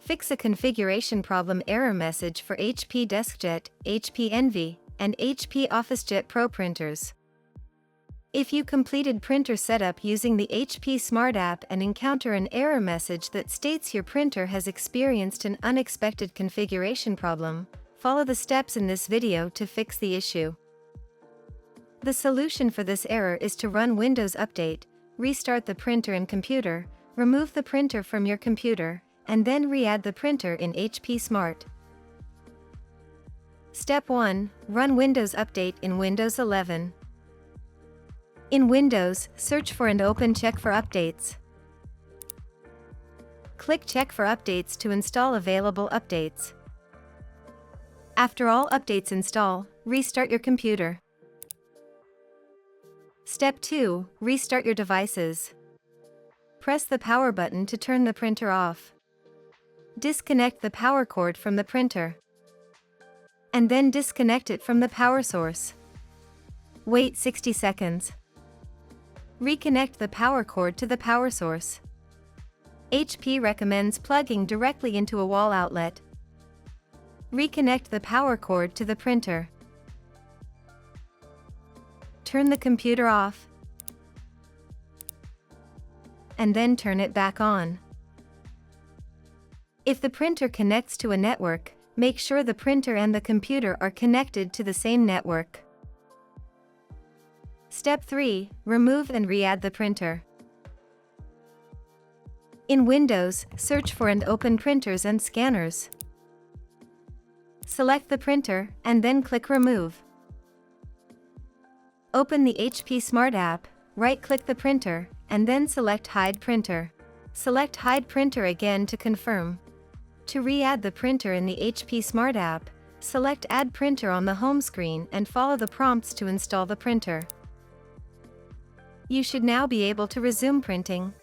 Fix a configuration problem error message for HP DeskJet, HP Envy, and HP OfficeJet Pro printers. If you completed printer setup using the HP Smart App and encounter an error message that states your printer has experienced an unexpected configuration problem, follow the steps in this video to fix the issue. The solution for this error is to run Windows Update, restart the printer and computer, remove the printer from your computer, and then re-add the printer in HP Smart. Step 1. Run Windows Update in Windows 11. In Windows, search for and open Check for Updates. Click Check for Updates to install available updates. After all updates install, restart your computer. Step 2. Restart your devices. Press the power button to turn the printer off. Disconnect the power cord from the printer. And then disconnect it from the power source. Wait 60 seconds. Reconnect the power cord to the power source. HP recommends plugging directly into a wall outlet. Reconnect the power cord to the printer. Turn the computer off. And then turn it back on. If the printer connects to a network, make sure the printer and the computer are connected to the same network. Step 3. Remove and re-add the printer. In Windows, search for and open Printers and Scanners. Select the printer, and then click Remove. Open the HP Smart App, right-click the printer, and then select Hide Printer. Select Hide Printer again to confirm. To re-add the printer in the HP Smart App, select Add Printer on the home screen and follow the prompts to install the printer. You should now be able to resume printing.